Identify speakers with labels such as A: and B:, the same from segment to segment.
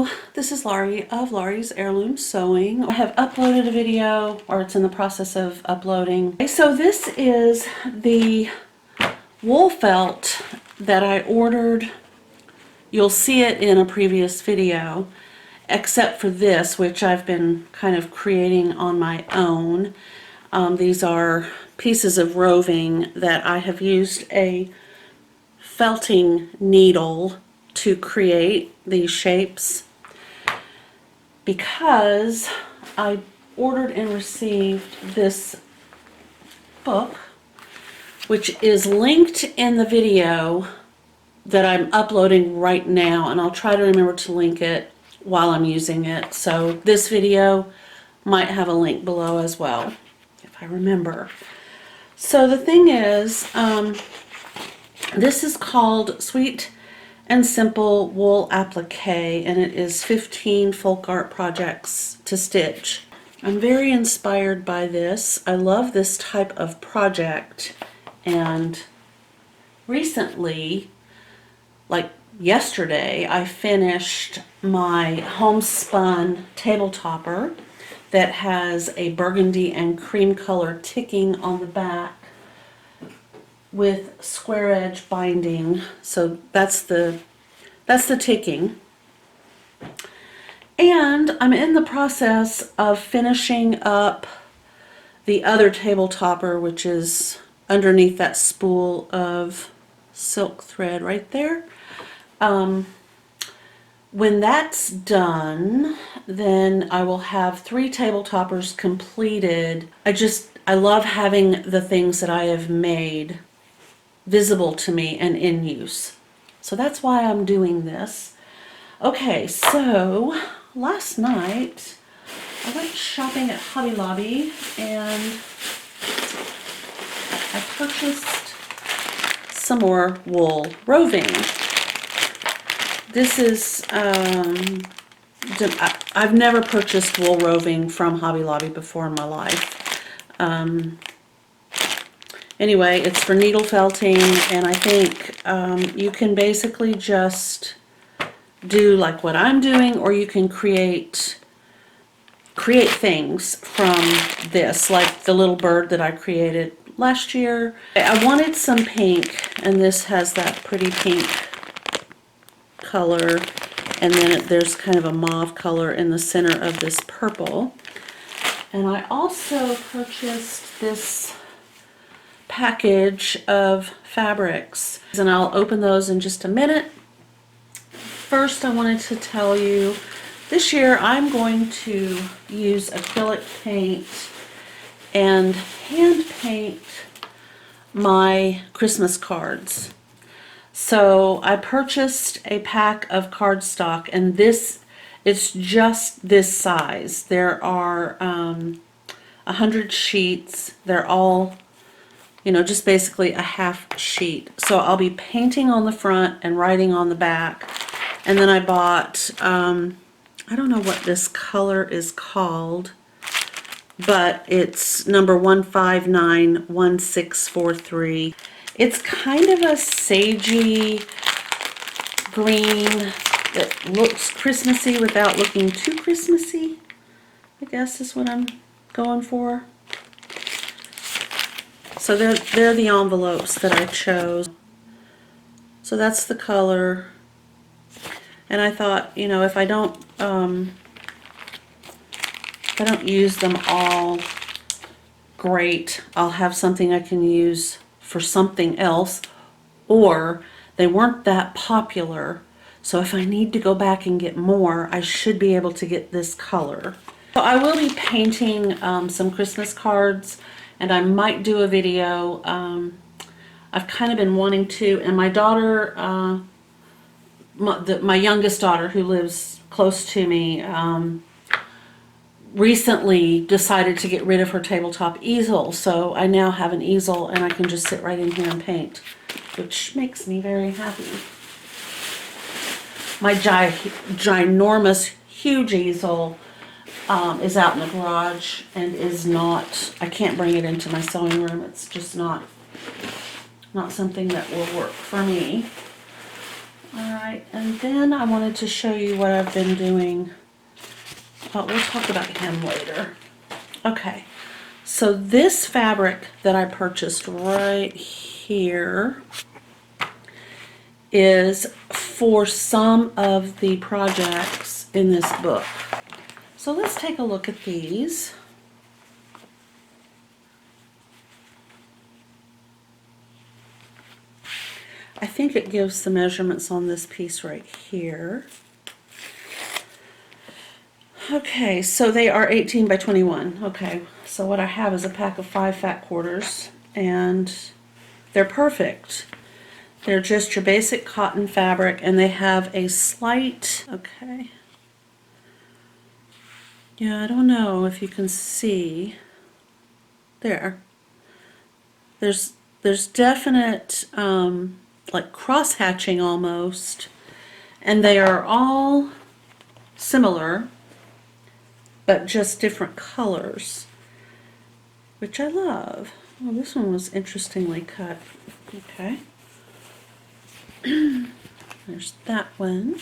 A: Hello, this is Laurie of Laurie's Heirloom Sewing. I have uploaded a video, or it's in the process of uploading. So this is the wool felt that I ordered. You'll see it in a previous video, except for this, which I've been kind of creating on my own. These are pieces of roving that I have used a felting needle to create these shapes because I ordered and received this book, which is linked in the video that I'm uploading right now, and I'll try to remember to link it while I'm using it. So this video might have a link below as well, if I remember. So the thing is, this is called Sweet and Simple Wool Applique, and it is 15 folk art projects to stitch. I'm very inspired by this. I love this type of project, and recently, like yesterday, I finished my homespun table topper that has a burgundy and cream color ticking on the back with square edge binding. So that's the ticking. And I'm in the process of finishing up the other table topper, which is underneath that spool of silk thread right there. When that's done, then I will have 3 table toppers completed. I love having the things that I have made visible to me and in use. So that's why I'm doing this. Okay, so last night I went shopping at Hobby Lobby and I purchased some more wool roving. This is, I've never purchased wool roving from Hobby Lobby before in my life. Anyway, it's for needle felting, and I think you can basically just do like what I'm doing, or you can create things from this, like the little bird that I created last year. I wanted some pink, and this has that pretty pink color, and then there's kind of a mauve color in the center of this purple. And I also purchased this package of fabrics, and I'll open those in just a minute. First, I wanted to tell you, this year I'm going to use acrylic paint and hand paint my Christmas cards. So I purchased a pack of cardstock, and it's just this size. There are 100 sheets. They're all, just basically a half sheet. So I'll be painting on the front and writing on the back. And then I bought, I don't know what this color is called, but it's number 1591643. It's kind of a sagey green that looks Christmassy without looking too Christmassy, I guess is what I'm going for. So they're the envelopes that I chose. So that's the color. And I thought, if I don't use them all, great. I'll have something I can use for something else, or they weren't that popular. So if I need to go back and get more, I should be able to get this color. So I will be painting some Christmas cards, and I might do a video. I've kind of been wanting to, and my daughter, my youngest daughter who lives close to me, recently decided to get rid of her tabletop easel. So I now have an easel, and I can just sit right in here and paint, which makes me very happy. My ginormous, huge easel is out in the garage and is not, I can't bring it into my sewing room. It's just not something that will work for me. Alright, and then I wanted to show you what I've been doing. We'll talk about hem later. Okay, so this fabric that I purchased right here is for some of the projects in this book. So let's take a look at these. I think it gives the measurements on this piece right here. Okay, so they are 18 by 21. Okay, so what I have is a pack of 5 fat quarters, and they're perfect. They're just your basic cotton fabric, and they have a slight, okay. Yeah, I don't know if you can see. There. There's definite like cross hatching almost, and they are all similar but just different colors, which I love. Oh, this one was interestingly cut. Okay. There's that one.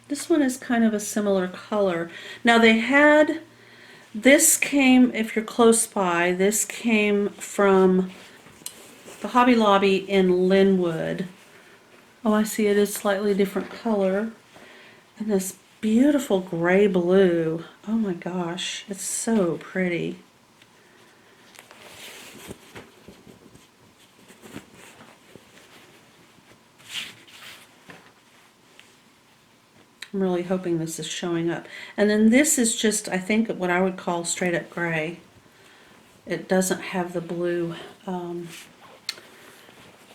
A: This one is kind of a similar color. Now they had, this came, if you're close by, this came from the Hobby Lobby in Linwood. Oh, I see it is slightly different color. And this beautiful gray blue. Oh my gosh, it's so pretty. I'm really hoping this is showing up. And then this is just, I think, what I would call straight up gray. It doesn't have the blue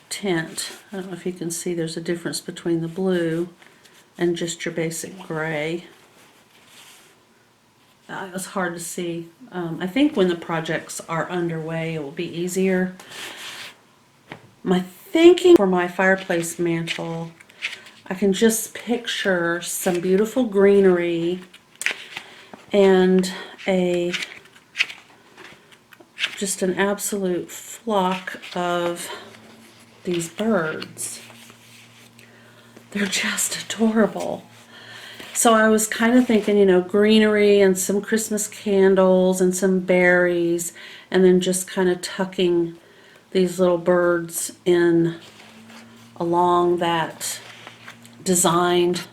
A: tint. I don't know if you can see there's a difference between the blue and just your basic gray. It's hard to see. I think when the projects are underway it will be easier. My thinking for my fireplace mantle, I can just picture some beautiful greenery and just an absolute flock of these birds. They're just adorable. So I was kind of thinking, you know, greenery and some Christmas candles and some berries, and then just kind of tucking these little birds in along that designed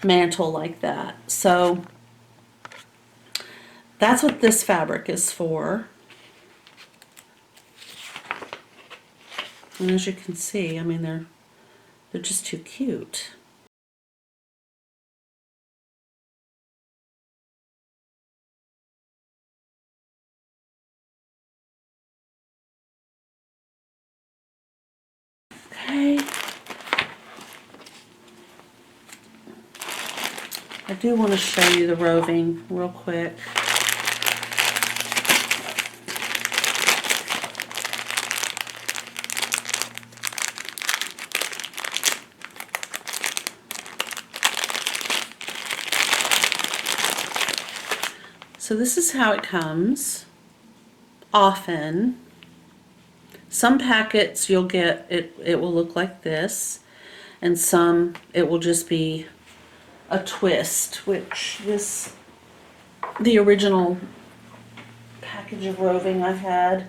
A: mantle like that. So that's what this fabric is for. And as you can see, I mean, they're just too cute. Okay. I do want to show you the roving real quick. So this is how it comes. Often, some packets you'll get, it will look like this, and some it will just be a twist, which the original package of roving I had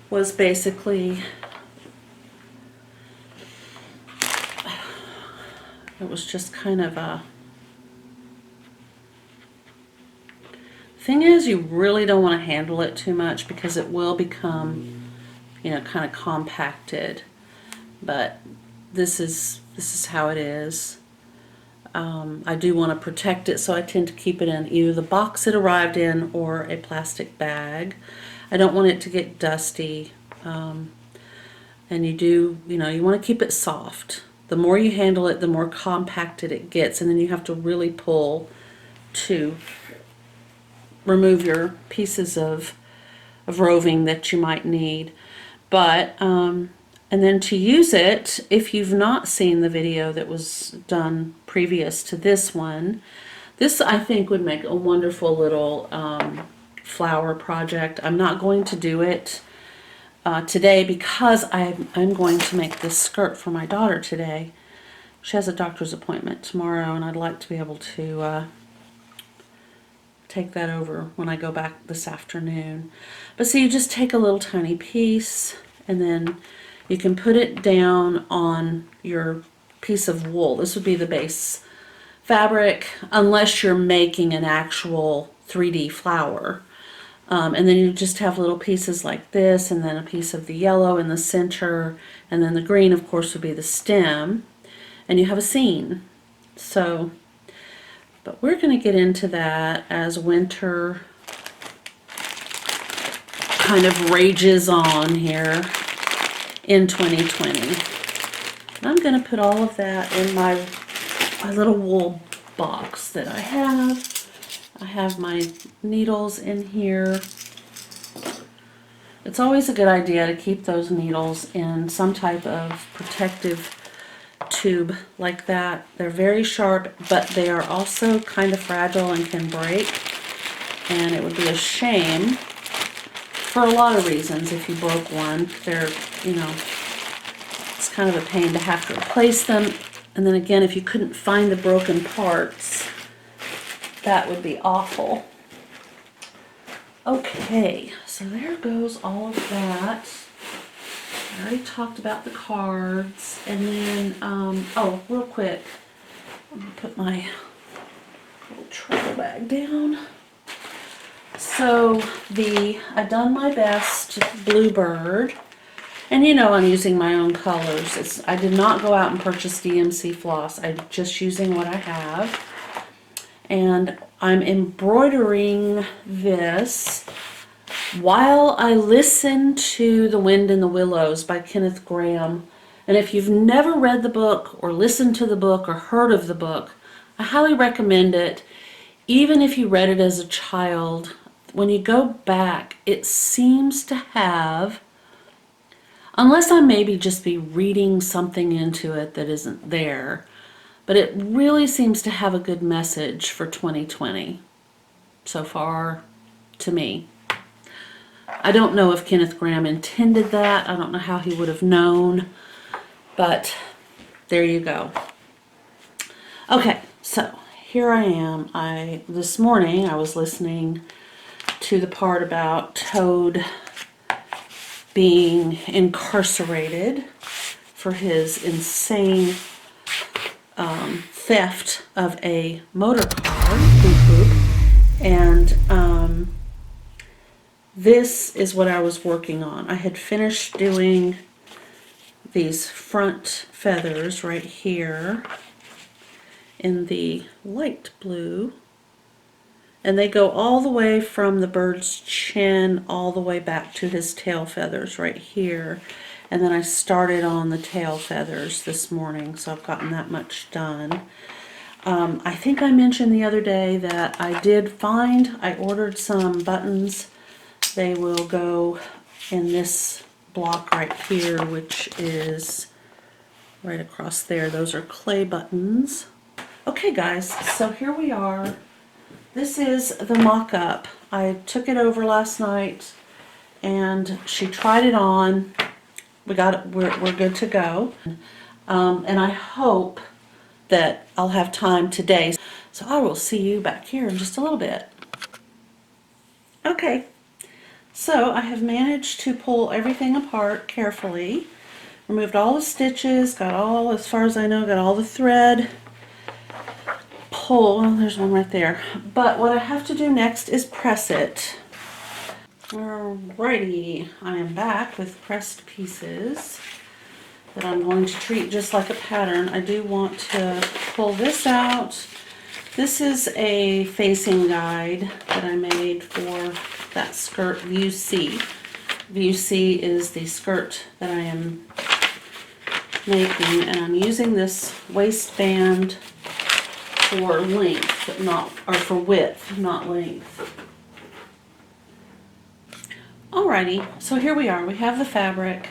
A: was basically, it was just kind of a, thing is, you really don't want to handle it too much because it will become, you know, kind of compacted. But this is how it is. I do want to protect it, so I tend to keep it in either the box it arrived in or a plastic bag. I don't want it to get dusty, and you want to keep it soft. The more you handle it, the more compacted it gets, and then you have to really pull to remove your pieces of roving that you might need. But and then to use it, if you've not seen the video that was done previous to this one, this I think would make a wonderful little flower project. I'm not going to do it today because I'm going to make this skirt for my daughter today. She has a doctor's appointment tomorrow, and I'd like to be able to take that over when I go back this afternoon. But see, you just take a little tiny piece, and then you can put it down on your piece of wool. This would be the base fabric, unless you're making an actual 3D flower. And then you just have little pieces like this, and then a piece of the yellow in the center, and then the green, of course, would be the stem, and you have a scene. So, but we're going to get into that as winter kind of rages on here in 2020. And I'm going to put all of that in my little wool box that I have. I have my needles in here. It's always a good idea to keep those needles in some type of protective tube like that. They're very sharp, but they are also kind of fragile and can break. And it would be a shame for a lot of reasons if you broke one. They're, you know, it's kind of a pain to have to replace them. And then again, if you couldn't find the broken parts, that would be awful. Okay, so there goes all of that. I already talked about the cards. And then, oh, real quick, I'm going to put my little travel bag down. So I've done my best Bluebird. And you know I'm using my own colors. I did not go out and purchase DMC floss. I'm just using what I have. And I'm embroidering this while I listen to The Wind in the Willows by Kenneth Grahame. And if you've never read the book or listened to the book or heard of the book, I highly recommend it. Even if you read it as a child, when you go back, it seems to have, unless I maybe just be reading something into it that isn't there, but it really seems to have a good message for 2020 so far, to me. I don't know if Kenneth Grahame intended that. I don't know how he would have known, but there you go. Okay, so here I am. This morning I was listening to the part about Toad being incarcerated for his insane theft of a motor car, and this is what I was working on. I had finished doing these front feathers right here in the light blue, and they go all the way from the bird's chin all the way back to his tail feathers right here. And then I started on the tail feathers this morning, so I've gotten that much done. I think I mentioned the other day that I ordered some buttons. They will go in this block right here, which is right across there. Those are clay buttons. Okay guys, so here we are. This is the mock-up. I took it over last night and she tried it on. We're good to go. And I hope that I'll have time today. So I will see you back here in just a little bit. Okay, so I have managed to pull everything apart carefully. Removed all the stitches, as far as I know, got all the thread. Pull, oh, there's one right there. But what I have to do next is press it. Alrighty, I am back with pressed pieces that I'm going to treat just like a pattern. I do want to pull this out. This is a facing guide that I made for that skirt, View C. View C is the skirt that I am making, and I'm using this waistband for length, for width, not length. Alrighty, so here we are. We have the fabric,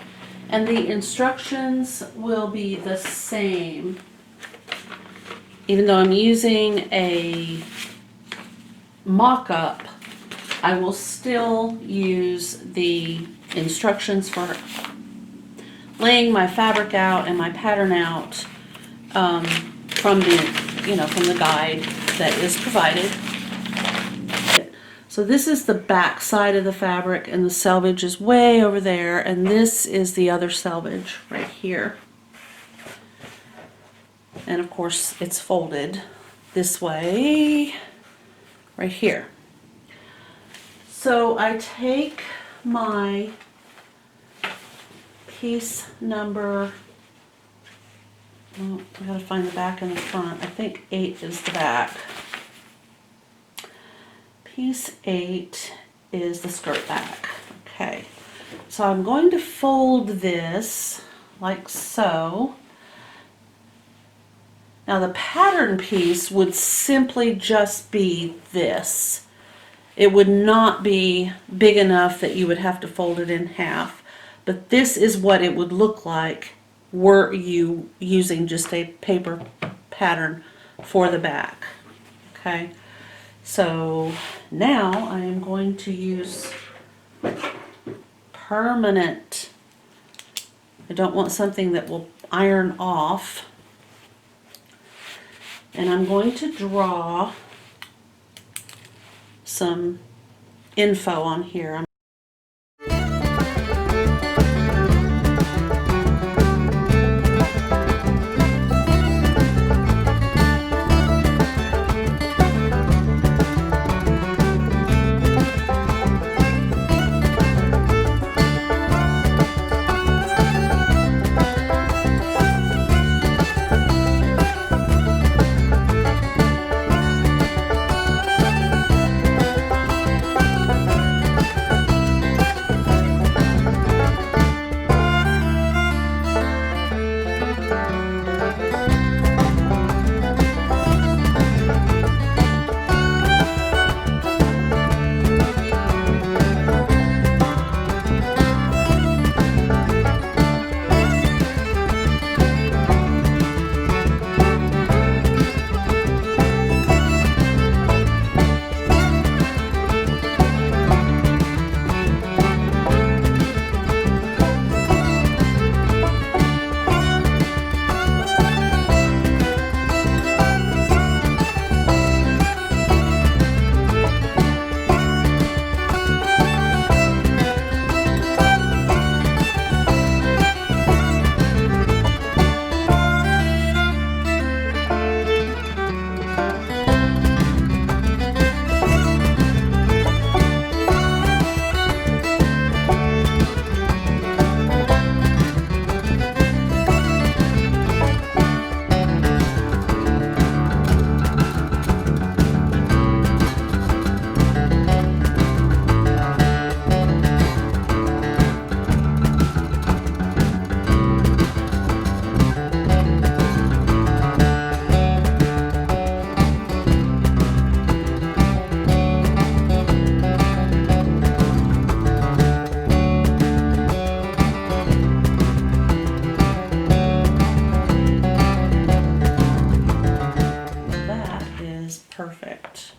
A: and the instructions will be the same. Even though I'm using a mock-up, I will still use the instructions for laying my fabric out and my pattern out from the guide that is provided. So this is the back side of the fabric, and the selvage is way over there, and this is the other selvage right here. And of course it's folded this way right here. So I take my piece number, oh, I gotta find the back and the front. I think 8 is the back. Piece 8 is the skirt back. Okay, so I'm going to fold this like so. Now the pattern piece would simply just be this. It would not be big enough that you would have to fold it in half, but this is what it would look like were you using just a paper pattern for the back. Okay, so now I am going to use permanent. I don't want something that will iron off. And I'm going to draw some info on here. Perfect.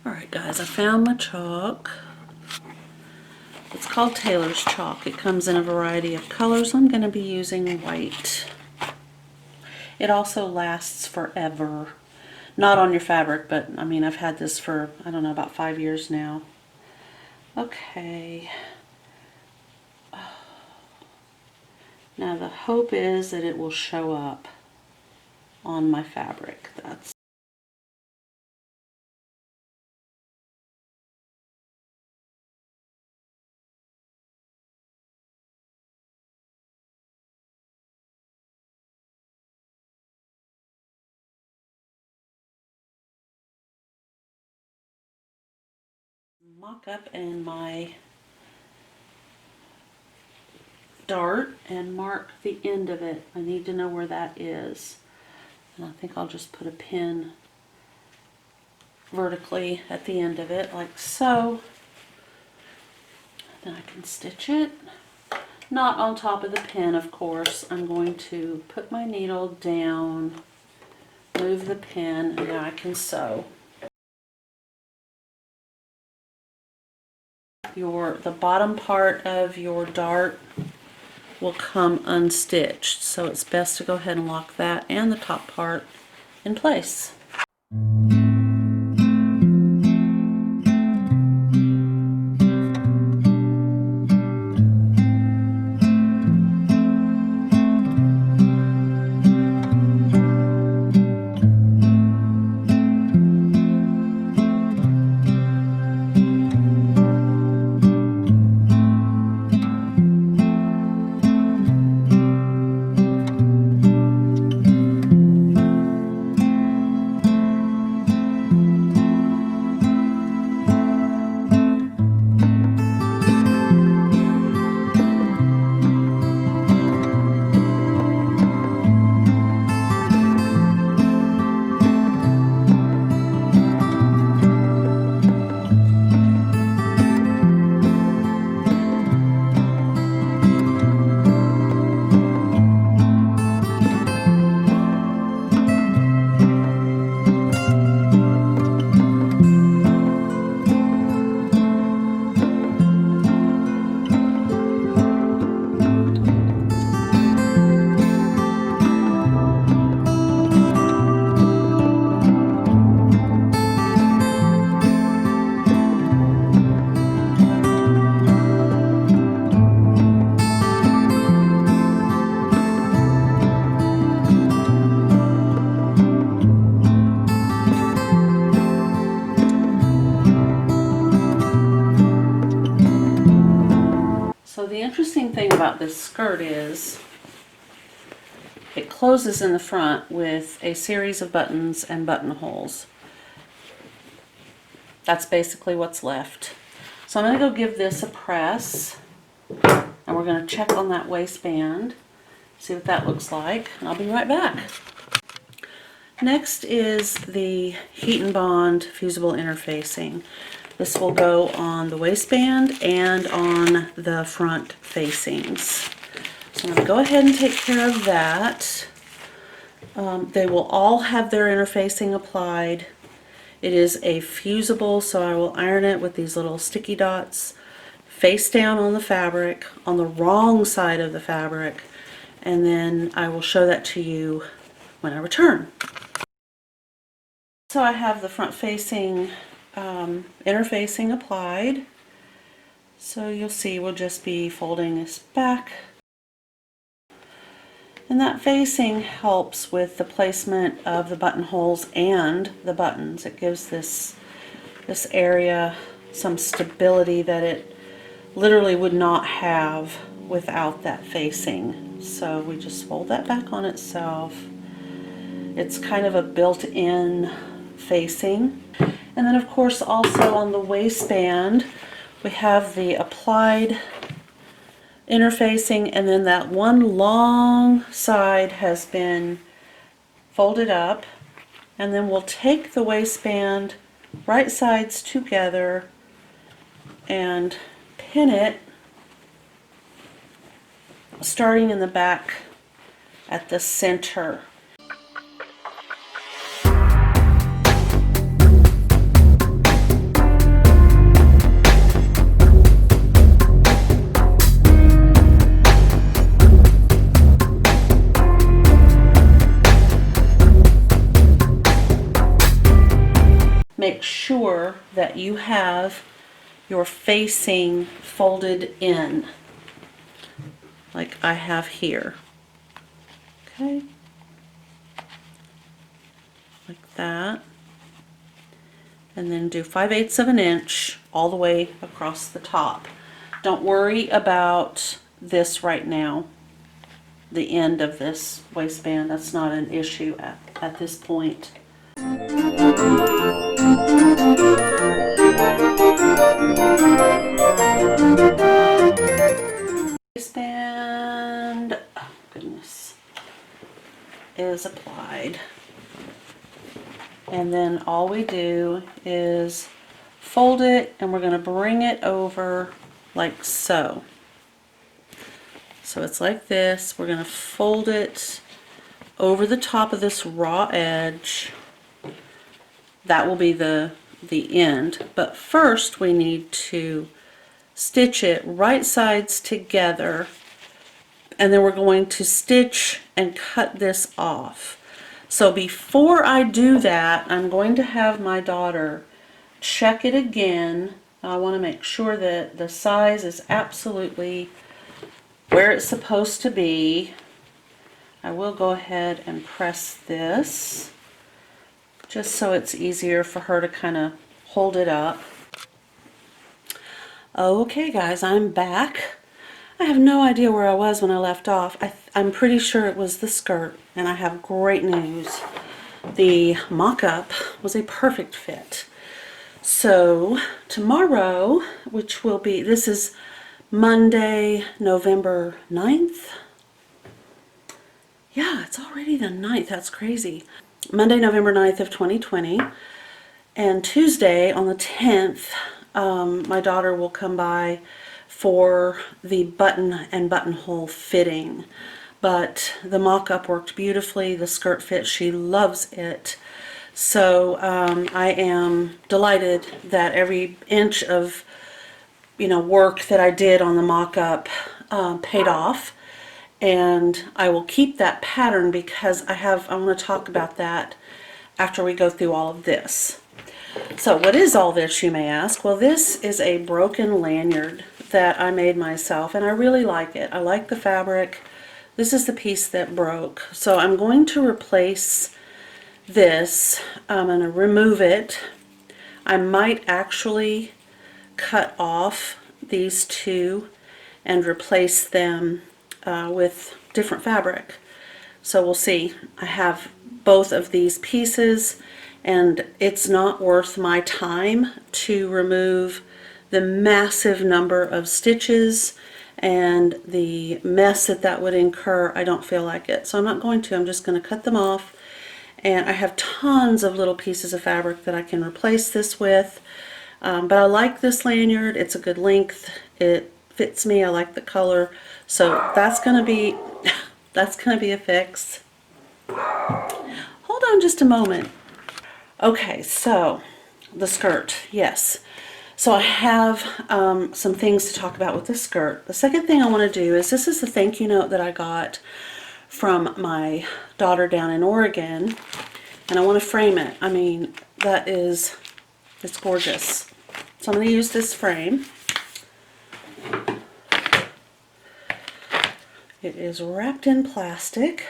A: Alright guys, I found my chalk. It's called Taylor's chalk. It comes in a variety of colors. I'm going to be using white. It also lasts forever. Not on your fabric, but I mean I've had this for, I don't know, about 5 years now. Okay. Now the hope is that it will show up on my fabric. That's mock up in my dart and mark the end of it. I need to know where that is. And I think I'll just put a pin vertically at the end of it, like so. Then I can stitch it. Not on top of the pin, of course. I'm going to put my needle down, move the pin, and now I can sew. The bottom part of your dart will come unstitched, so it's best to go ahead and lock that and the top part in place. So the interesting thing about this skirt is it closes in the front with a series of buttons and buttonholes. That's basically what's left. So I'm going to go give this a press, and we're going to check on that waistband, see what that looks like, and I'll be right back. Next is the Heat and Bond fusible interfacing. This will go on the waistband and on the front facings. So I'm going to go ahead and take care of that. They will all have their interfacing applied. It is a fusible, so I will iron it with these little sticky dots face down on the fabric, on the wrong side of the fabric, and then I will show that to you when I return. So I have the front facing interfacing applied. So you'll see we'll just be folding this back. And that facing helps with the placement of the buttonholes and the buttons. It gives this area some stability that it literally would not have without that facing. So we just fold that back on itself. It's kind of a built-in facing. And then of course also on the waistband we have the applied interfacing, and then that one long side has been folded up, and then we'll take the waistband right sides together and pin it starting in the back at the center. Make sure that you have your facing folded in, like I have here. Okay, like that. And then do 5/8 of an inch all the way across the top. Don't worry about this right now, the end of this waistband. That's not an issue at this point. is applied. And then all we do is fold it, and we're going to bring it over like so. So it's like this. We're going to fold it over the top of this raw edge. That will be the end. But first we need to stitch it right sides together, and then we're going to stitch and cut this off. So before I do that, I'm going to have my daughter check it again. I want to make sure that the size is absolutely where it's supposed to be. I will go ahead and press this just so it's easier for her to kind of hold it up. Okay guys, I'm back. I have no idea where I was when I left off. I'm pretty sure it was the skirt, and I have great news. The mock-up was a perfect fit. So tomorrow, which will be, this is Monday, November 9th. Yeah, it's already the 9th. That's crazy. Monday, November 9th of 2020. And Tuesday on the 10th, my daughter will come by for the button and buttonhole fitting. But the mock-up worked beautifully. The skirt fit, she loves it. So I am delighted that every inch of work that I did on the mock-up paid off. And I will keep that pattern because I want to talk about that after we go through all of this. So what is all this, you may ask? Well, this is a broken lanyard that I made myself, and I really like it. I like the fabric. This is the piece that broke. So I'm going to replace this. I'm going to remove it. I might actually cut off these two and replace them with different fabric. So we'll see. I have both of these pieces, and it's not worth my time to remove the massive number of stitches and the mess that would incur. I don't feel like it. So I'm not going to. I'm just going to cut them off. And I have tons of little pieces of fabric that I can replace this with. But I like this lanyard. It's a good length. It fits me. I like the color. So that's going to be a fix. Hold on just a moment. Okay, so the skirt, yes. So I have some things to talk about with the skirt. The second thing I want to do is, this is the thank you note that I got from my daughter down in Oregon, and I want to frame it. I mean, it's gorgeous. So I'm going to use this frame. It is wrapped in plastic,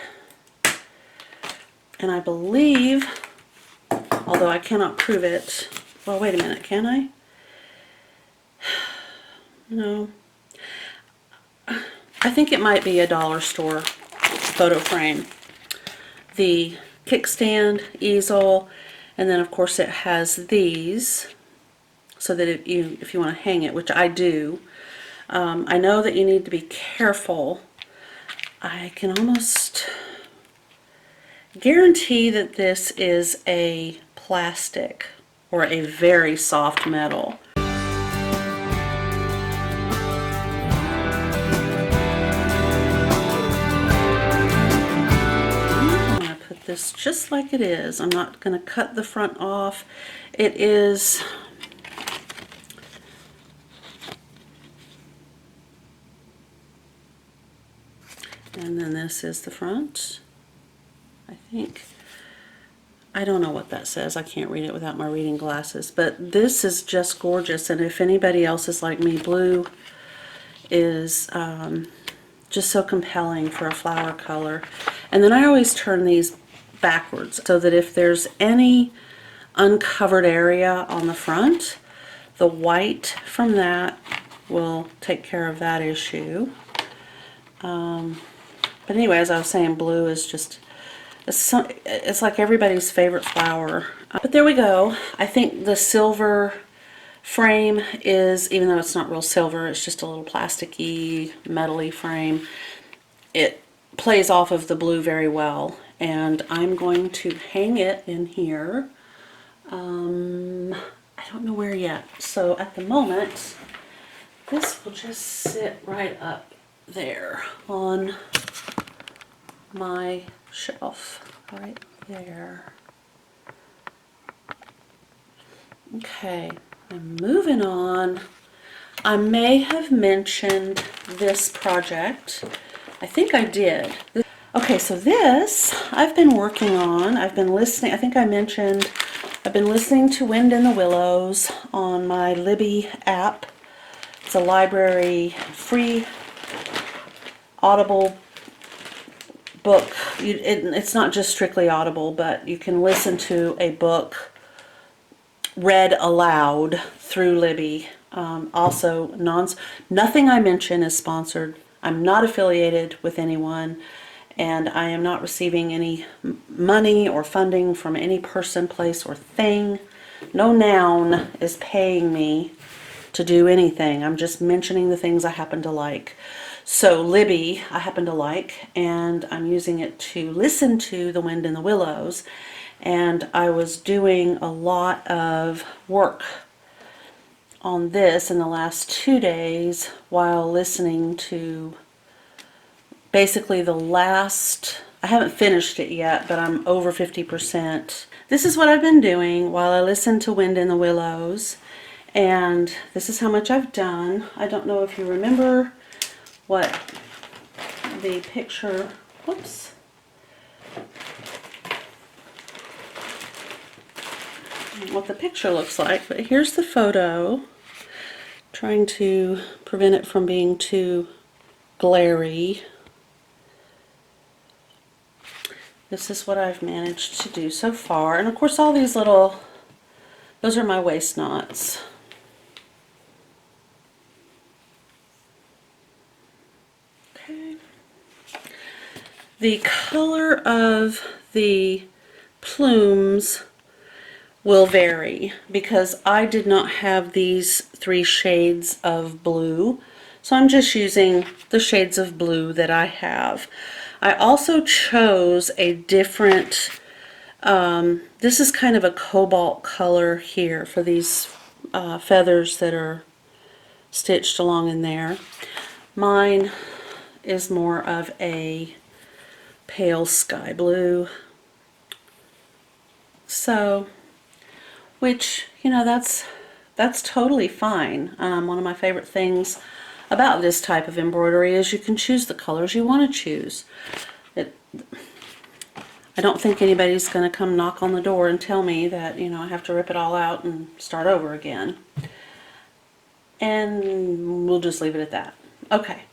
A: and I believe, although I cannot prove it, well, wait a minute, can I? No. I think it might be a dollar store photo frame. The kickstand, easel, and then of course it has these, so that if you want to hang it, which I do. I know that you need to be careful. I can almost guarantee that this is a plastic or a very soft metal. I'm going to put this just like it is. I'm not going to cut the front off. It is and then this is the front, I think. I don't know what that says. I can't read it without my reading glasses. But this is just gorgeous. And if anybody else is like me, blue is just so compelling for a flower color. And then I always turn these backwards so that if there's any uncovered area on the front, the white from that will take care of that issue. But anyway, as I was saying, blue is just, it's like everybody's favorite flower. But there we go. I think the silver frame is, even though it's not real silver, it's just a little plasticky, metal-y frame. It plays off of the blue very well. and I'm going to hang it in here. I don't know where yet. So at the moment, this will just sit right up there on my shelf, right there. Okay, I'm moving on. I may have mentioned this project. I think I did. Okay, so this I've been working on. I've been listening. I think I mentioned I've been listening to Wind in the Willows on my Libby app. It's a library free Audible book. It's not just strictly Audible, but you can listen to a book read aloud through Libby. Also, nothing I mention is sponsored. I'm not affiliated with anyone, and I am not receiving any money or funding from any person, place, or thing. No noun is paying me to do anything. I'm just mentioning the things I happen to like. So Libby, I happen to like, and I'm using it to listen to The Wind in the Willows. And I was doing a lot of work on this in the last 2 days while listening to basically the last, I haven't finished it yet, but I'm over 50%. This is what I've been doing while I listen to Wind in the Willows, and this is how much I've done. I don't know if you remember what the picture, whoops, what the picture looks like, but here's the photo. Trying to prevent it from being too glary. This is what I've managed to do so far. And of course all these little, those are my waist knots. Okay. The color of the plumes will vary because I did not have these 3 shades of blue, so I'm just using the shades of blue that I have. I also chose a different, this is kind of a cobalt color here for these feathers that are stitched along in there. Mine is more of a pale sky blue. So, which, you know, that's totally fine. One of my favorite things about this type of embroidery is you can choose the colors you want to choose. I don't think anybody's going to come knock on the door and tell me that, you know, I have to rip it all out and start over again. And we'll just leave it at that. Okay,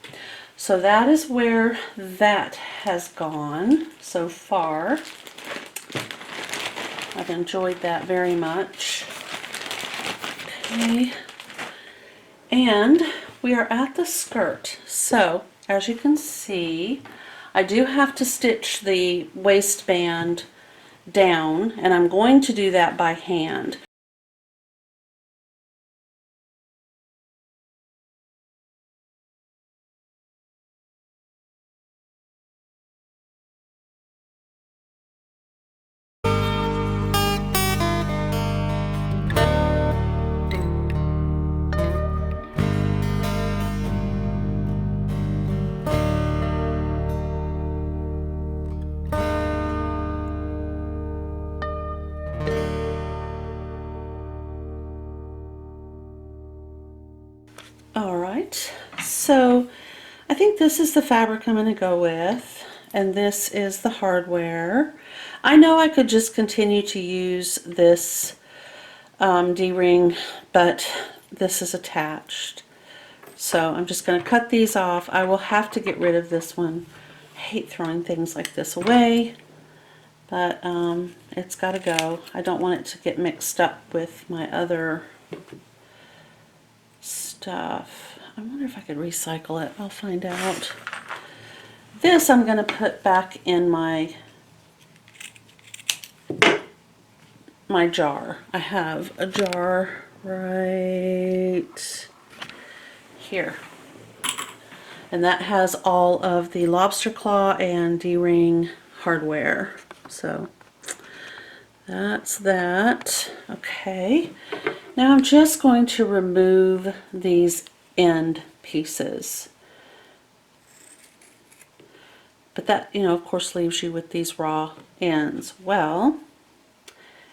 A: so that is where that has gone so far. I've enjoyed that very much. Okay, and we are at the skirt. So, as you can see, I do have to stitch the waistband down, and I'm going to do that by hand. Alright, so I think this is the fabric I'm going to go with, and this is the hardware. I know I could just continue to use this D-ring, but this is attached. So I'm just going to cut these off. I will have to get rid of this one. I hate throwing things like this away, but it's got to go. I don't want it to get mixed up with my other stuff. I wonder if I could recycle it. I'll find out. This I'm going to put back in my jar. I have a jar right here. And that has all of the lobster claw and D-ring hardware. So that's that. Okay. Now I'm just going to remove these end pieces. But that, you know, of course leaves you with these raw ends. Well,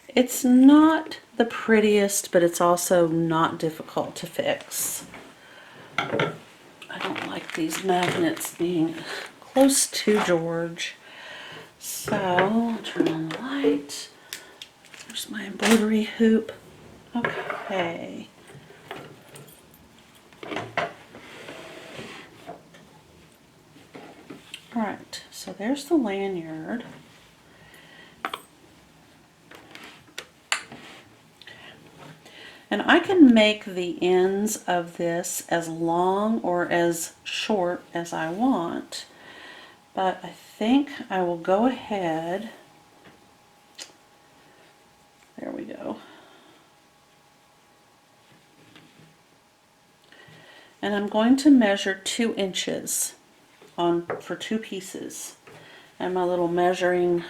A: it's not the prettiest, but it's also not difficult to fix. I don't like these magnets being close to George. So I'll turn on the light. There's my embroidery hoop. Okay. Alright, so there's the lanyard. And I can make the ends of this as long or as short as I want. But I think I will go ahead. There we go. And I'm going to measure 2 inches for 2 pieces. And my little measuring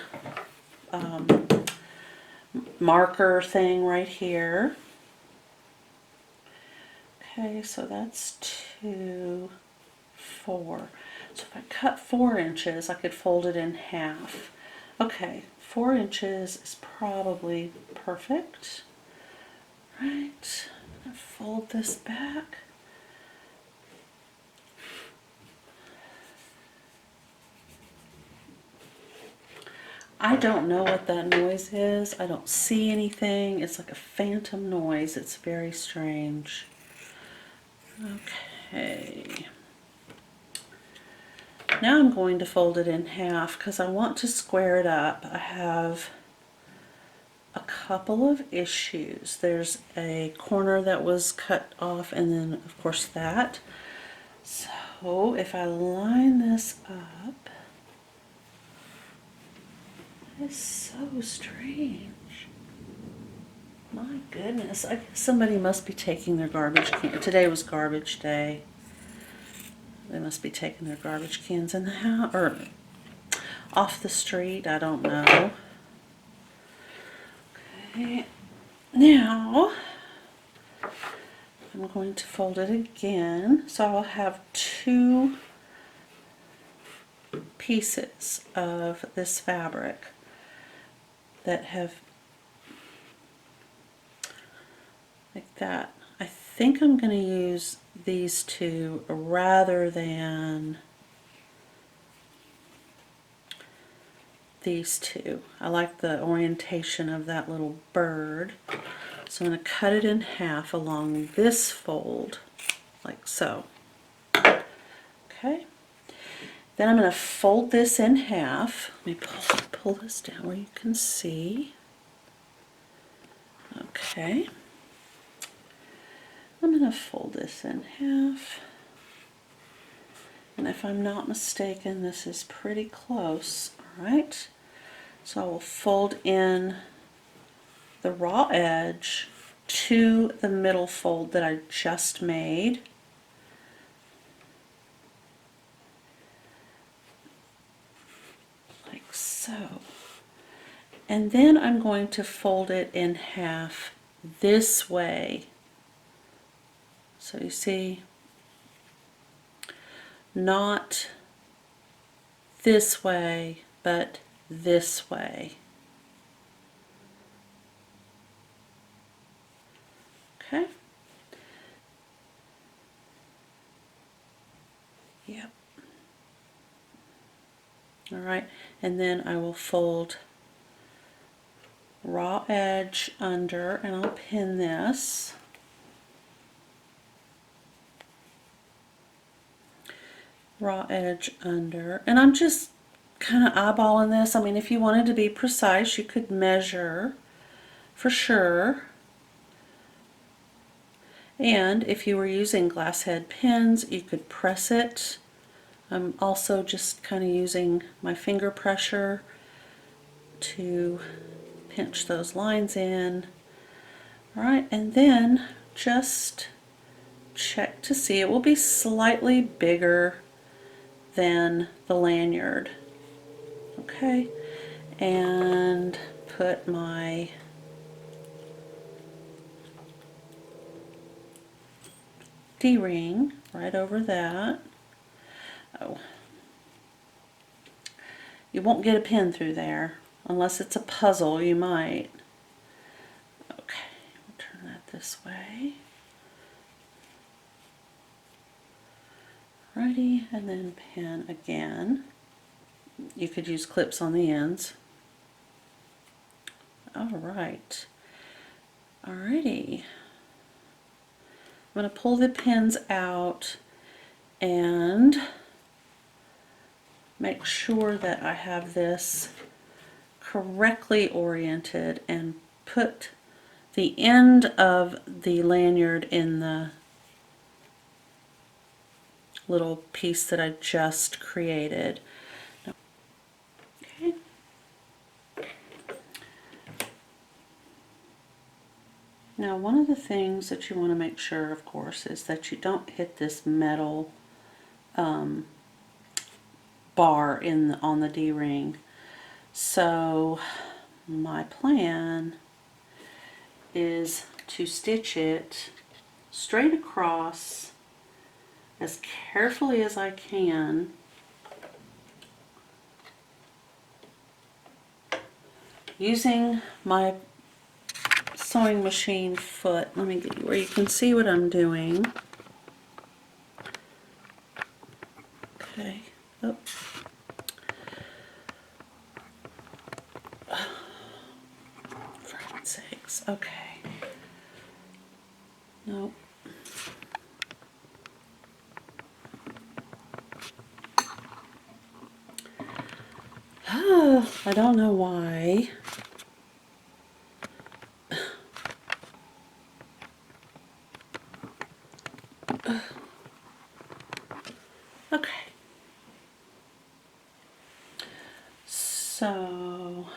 A: marker thing right here. Okay, so that's 2, 4. So if I cut 4 inches, I could fold it in half. Okay, 4 inches is probably perfect. Right, I'm going to fold this back. I don't know what that noise is. I don't see anything. It's like a phantom noise. It's very strange. Okay. Now I'm going to fold it in half because I want to square it up. I have a couple of issues. There's a corner that was cut off, and then of course that. So if I line this up, it's so strange. My goodness, I guess somebody must be taking their garbage can. Today was garbage day. They must be taking their garbage cans in the house or off the street. I don't know. Okay, now I'm going to fold it again. So I'll have 2 pieces of this fabric that have like that. I think I'm going to use these 2 rather than these 2. I like the orientation of that little bird. So I'm going to cut it in half along this fold, like so. Okay. Then I'm going to fold this in half. Let me pull this down where you can see. Okay. I'm going to fold this in half. And if I'm not mistaken, this is pretty close. Alright. So I will fold in the raw edge to the middle fold that I just made. Like so. And then I'm going to fold it in half this way. So you see, not this way, but this way. Okay? Yep. Alright, and then I will fold raw edge under, and I'll pin this. Raw edge under, and I'm just kind of eyeballing this. I mean, if you wanted to be precise, you could measure for sure. And if you were using glass head pins, you could press it. I'm also just kind of using my finger pressure to pinch those lines in. Alright, and then just check to see. It will be slightly bigger than the lanyard. Okay, and put my D-ring right over that. Oh, you won't get a pin through there unless it's a puzzle. You might. Okay, we'll turn that this way. Righty, and then pin again. You could use clips on the ends. Alright. Alrighty. I'm going to pull the pins out and make sure that I have this correctly oriented and put the end of the lanyard in the little piece that I just created. Okay. Now, one of the things that you want to make sure, of course, is that you don't hit this metal bar on the D-ring. So my plan is to stitch it straight across as carefully as I can, using my sewing machine foot. Let me get you where you can see what I'm doing. Okay. Oh. For heaven's sakes. Okay. Nope. I don't know why. Okay. So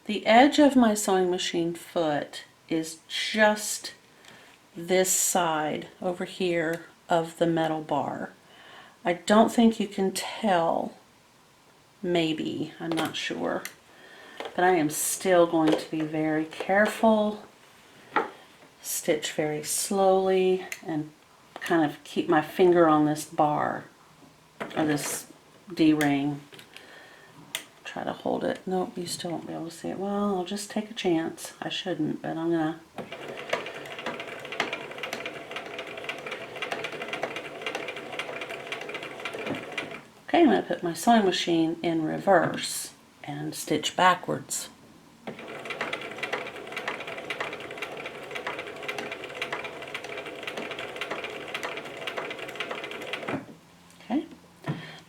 A: the edge of my sewing machine foot is just this side over here of the metal bar. I don't think you can tell, maybe, I'm not sure, but I am still going to be very careful, stitch very slowly, and kind of keep my finger on this bar, or this D-ring. Try to hold it. Nope, you still won't be able to see it. Well, I'll just take a chance. I shouldn't, but I'm gonna. Okay, I'm going to put my sewing machine in reverse and stitch backwards. Okay,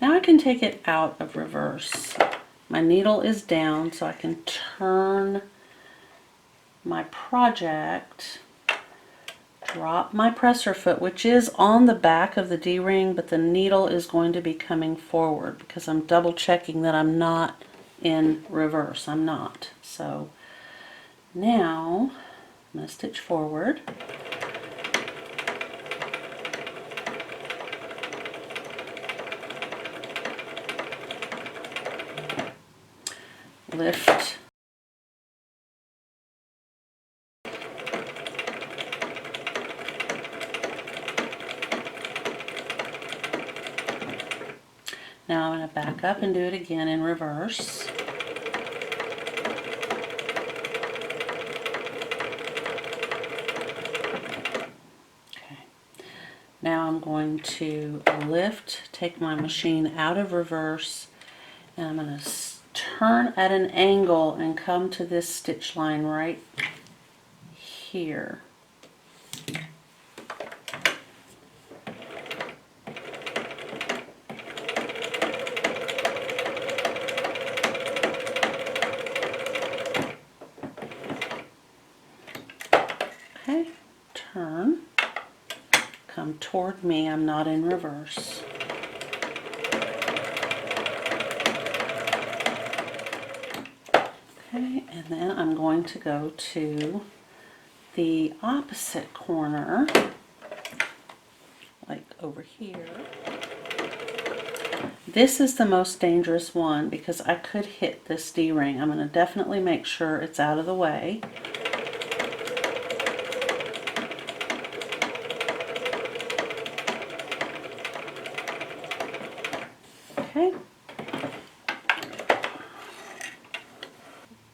A: now I can take it out of reverse. My needle is down, so I can turn my project, drop my presser foot, which is on the back of the D-ring, but the needle is going to be coming forward because I'm double checking that I'm not in reverse. I'm not. So now I'm going to stitch forward. Lift. Now I'm going to back up and do it again in reverse. Okay. Now I'm going to lift, take my machine out of reverse, and I'm going to turn at an angle and come to this stitch line right here. Okay, turn, come toward me, I'm not in reverse. Okay, and then I'm going to go to the opposite corner, like over here. This is the most dangerous one because I could hit this D-ring. I'm going to definitely make sure it's out of the way. Okay.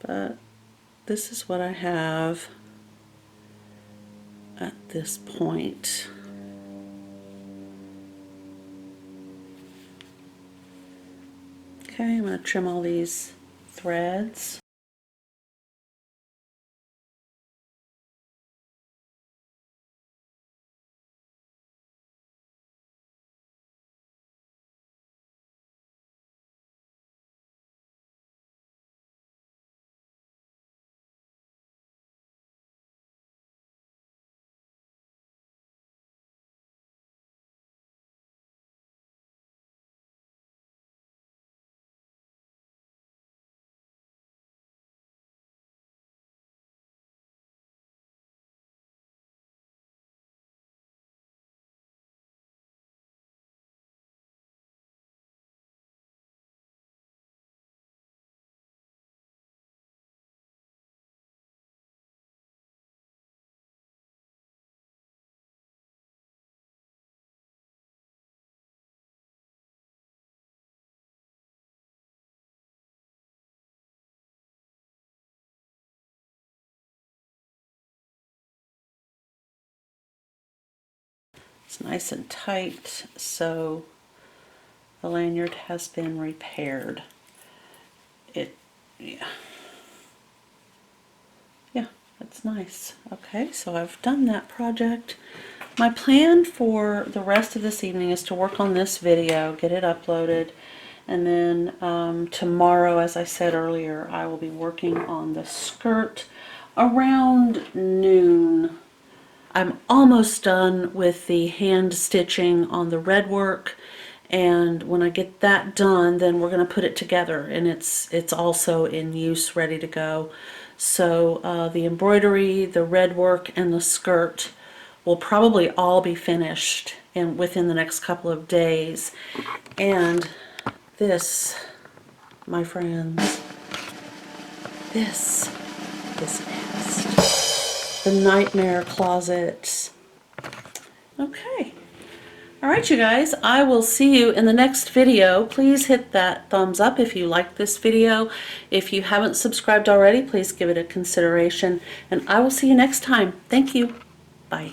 A: But this is what I have at this point. Okay, I'm going to trim all these threads. It's nice and tight, so the lanyard has been repaired. Yeah, that's nice. Okay, so I've done that project. My plan for the rest of this evening is to work on this video, get it uploaded, and then tomorrow, as I said earlier, I will be working on the skirt around noon. I'm almost done with the hand stitching on the red work, and when I get that done, then we're going to put it together, and it's also in use, ready to go. So the embroidery, the red work, and the skirt will probably all be finished within the next couple of days. And this, my friends, this is next. The Nightmare Closet. Okay. Alright, you guys, I will see you in the next video. Please hit that thumbs up if you liked this video. If you haven't subscribed already, please give it a consideration. And I will see you next time. Thank you. Bye.